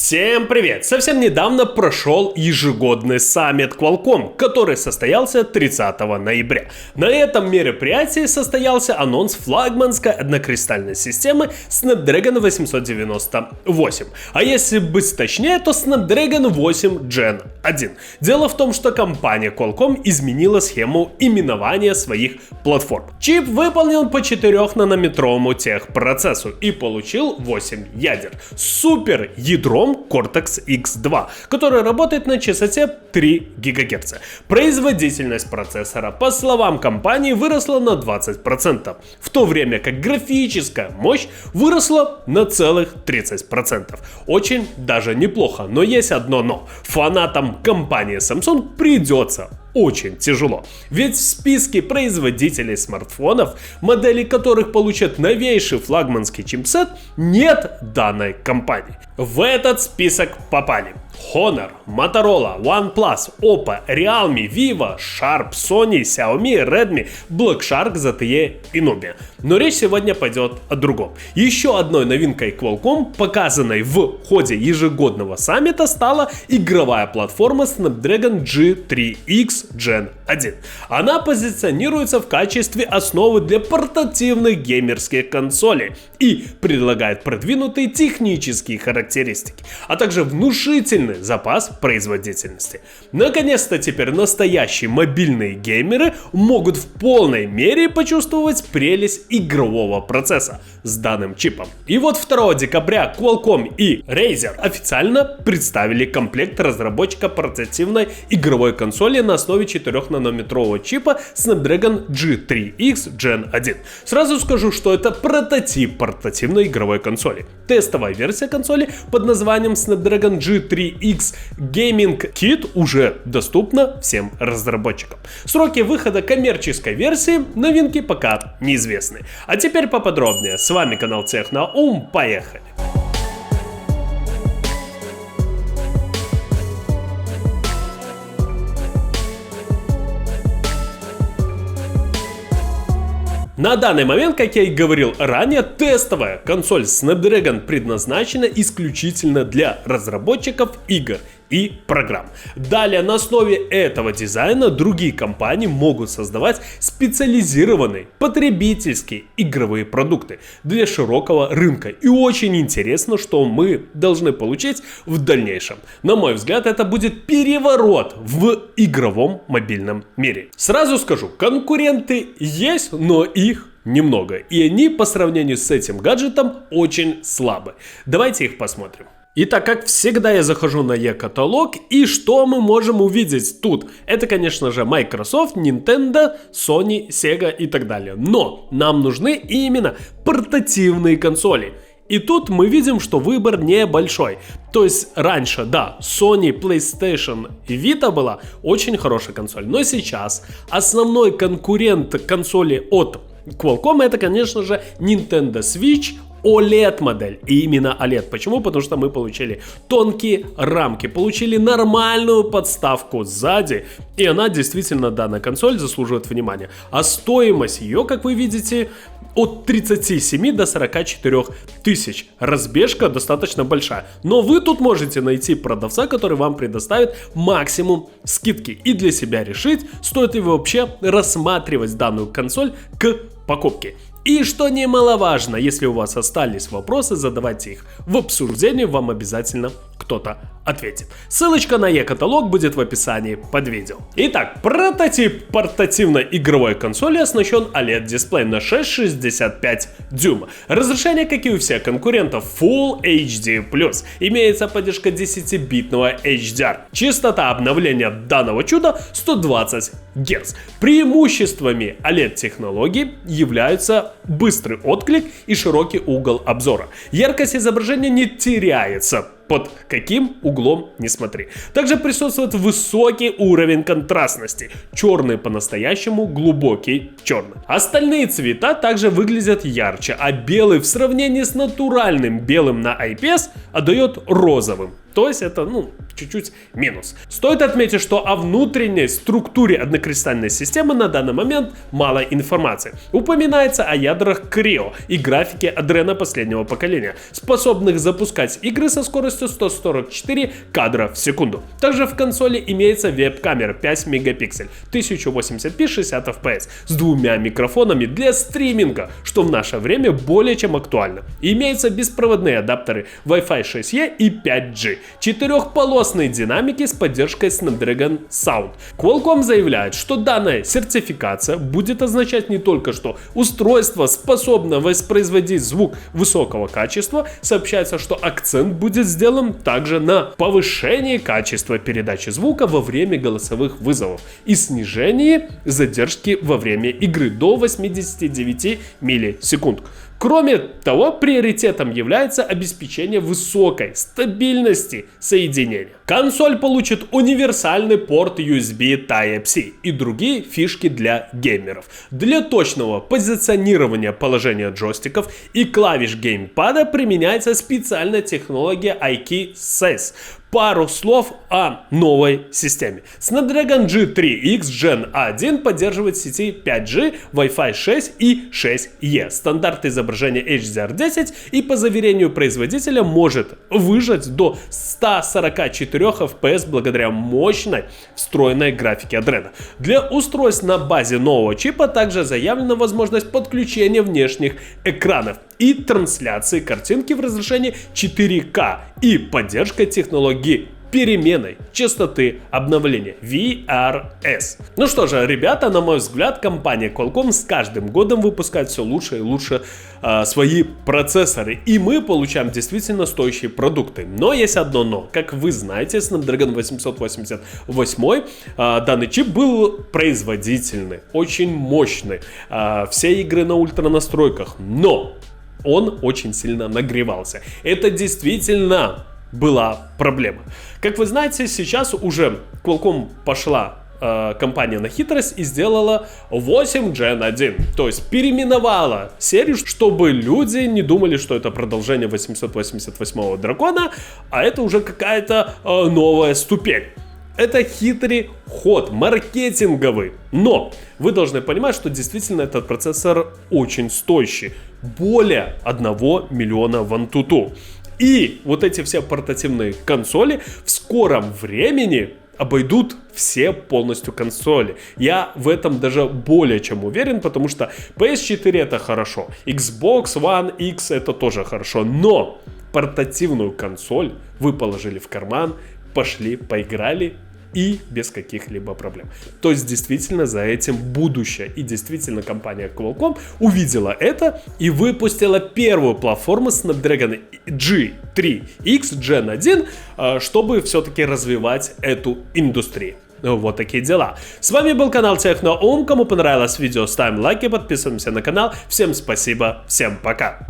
Всем привет! Совсем недавно прошел ежегодный саммит Qualcomm, который состоялся 30 ноября. На этом мероприятии состоялся анонс флагманской однокристальной системы Snapdragon 898. А если быть точнее, то Snapdragon 8 Gen 1. Дело в том, что компания Qualcomm изменила схему именования своих платформ. Чип выполнен по 4-нанометровому техпроцессу и получил 8 ядер с супер ядром Cortex-X2, который работает на частоте 3 ГГц. Производительность процессора, по словам компании, выросла на 20%, в то время как графическая мощь выросла на целых 30%. Очень даже неплохо, но есть одно но. Фанатам компании Samsung придется очень тяжело. Ведь в списке производителей смартфонов, модели которых получат новейший флагманский чипсет, нет данной компании. В этот список попали Honor, Motorola, OnePlus, Oppo, Realme, Vivo, Sharp, Sony, Xiaomi, Redmi, Black Shark, ZTE и Nubia. Но речь сегодня пойдет о другом. Еще одной новинкой Qualcomm, показанной в ходе ежегодного саммита, стала игровая платформа Snapdragon G3X Gen 1. Она позиционируется в качестве основы для портативных геймерских консолей и предлагает продвинутые технические характеристики, а также внушительный запас производительности. Наконец-то теперь настоящие мобильные геймеры могут в полной мере почувствовать прелесть игрового процесса с данным чипом. И вот 2 декабря Qualcomm и Razer официально представили комплект разработчика портативной игровой консоли на основе 4-нанометрового чипа Snapdragon G3X Gen 1. Сразу скажу, что это прототип портативной игровой консоли. Тестовая версия консоли под названием Snapdragon G3X Gaming Kit уже доступна всем разработчикам. Сроки выхода коммерческой версии новинки пока неизвестны. А теперь поподробнее. С вами канал Техноум. Поехали! На данный момент, как я и говорил ранее, тестовая консоль Snapdragon предназначена исключительно для разработчиков игр и программ. Далее на основе этого дизайна другие компании могут создавать специализированные потребительские игровые продукты для широкого рынка. И очень интересно, что мы должны получить в дальнейшем. На мой взгляд, это будет переворот в игровом мобильном мире. Сразу скажу, конкуренты есть, но их немного. И они по сравнению с этим гаджетом очень слабы. Давайте их посмотрим. Итак, как всегда, я захожу на e-каталог, и что мы можем увидеть тут? Это, конечно же, Microsoft, Nintendo, Sony, Sega и так далее. Но нам нужны именно портативные консоли. И тут мы видим, что выбор небольшой. То есть раньше, да, Sony, PlayStation и Vita была очень хорошая консоль. Но сейчас основной конкурент консоли от Qualcomm это, конечно же, Nintendo Switch OLED модель. И именно OLED. Почему? Потому что мы получили тонкие рамки, получили нормальную подставку сзади. И она действительно, данная консоль, заслуживает внимания. А стоимость ее, как вы видите, от 37 до 44 тысяч. Разбежка достаточно большая. Но вы тут можете найти продавца, который вам предоставит максимум скидки. И для себя решить, стоит ли вообще рассматривать данную консоль к покупке. И что немаловажно, если у вас остались вопросы, задавайте их в обсуждении, вам обязательно кто-то ответит. Ссылочка на e-каталог будет в описании под видео. Итак, прототип портативной игровой консоли оснащен OLED-дисплеем на 6,65 дюйма. Разрешение, как и у всех конкурентов, Full HD+. Имеется поддержка 10-битного HDR. Частота обновления данного чуда 120 Гц. Преимуществами OLED-технологии являются быстрый отклик и широкий угол обзора. Яркость изображения не теряется, под каким углом не смотри. Также присутствует высокий уровень контрастности. Черный по-настоящему, глубокий черный. Остальные цвета также выглядят ярче, а белый в сравнении с натуральным белым на IPS отдает розовым. То есть это, чуть-чуть минус. Стоит отметить, что о внутренней структуре однокристальной системы на данный момент мало информации. Упоминается о ядрах Creo и графике Adreno последнего поколения, способных запускать игры со скоростью 144 кадра в секунду. Также в консоли имеется веб-камера 5 мегапикселей, 1080p 60 fps с двумя микрофонами для стриминга, что в наше время более чем актуально. Имеются беспроводные адаптеры Wi-Fi 6E и 5G, четырехполосные динамики с поддержкой Snapdragon Sound. Qualcomm заявляет, что данная сертификация будет означать не только, что устройство способно воспроизводить звук высокого качества, сообщается, что акцент будет сделан также на повышении качества передачи звука во время голосовых вызовов и снижении задержки во время игры до 89 миллисекунд. Кроме того, приоритетом является обеспечение высокой стабильности соединения. Консоль получит универсальный порт USB Type-C и другие фишки для геймеров. Для точного позиционирования положения джойстиков и клавиш геймпада применяется специальная технология IK-SES. Пару слов о новой системе. Snapdragon G3X Gen 1 поддерживает сети 5G, Wi-Fi 6 и 6E. Стандарт изображения HDR10 и по заверению производителя может выжать до 144 FPS благодаря мощной встроенной графике Adreno. Для устройств на базе нового чипа также заявлена возможность подключения внешних экранов и трансляции картинки в разрешении 4К и поддержка технологии переменной частоты обновления VRS. Ну что же, ребята, на мой взгляд, компания Qualcomm с каждым годом выпускает все лучше и лучше свои процессоры, и мы получаем действительно стоящие продукты. Но есть одно но. Как вы знаете, Snapdragon 888 данный чип был производительный, очень мощный, все игры на ультра настройках, но он очень сильно нагревался. Это действительно была проблема. Как вы знаете, сейчас уже Qualcomm пошла компания на хитрость и сделала 8 Gen 1. То есть переименовала серию, чтобы люди не думали, что это продолжение 888-го дракона, а это уже какая-то новая ступень. Это хитрый ход, маркетинговый. Но вы должны понимать, что действительно этот процессор очень стоящий. Более 1 миллиона в Antutu. И вот эти все портативные консоли в скором времени обойдут все полностью консоли. Я в этом даже более чем уверен, потому что PS4 это хорошо, Xbox One X это тоже хорошо, но портативную консоль вы положили в карман, пошли, поиграли и без каких-либо проблем. То есть действительно за этим будущее. И действительно компания Qualcomm увидела это и выпустила первую платформу Snapdragon G3X Gen 1, чтобы все-таки развивать эту индустрию. Вот такие дела. С вами был канал Техноум. Кому понравилось видео, ставим лайки, подписываемся на канал. Всем спасибо, всем пока.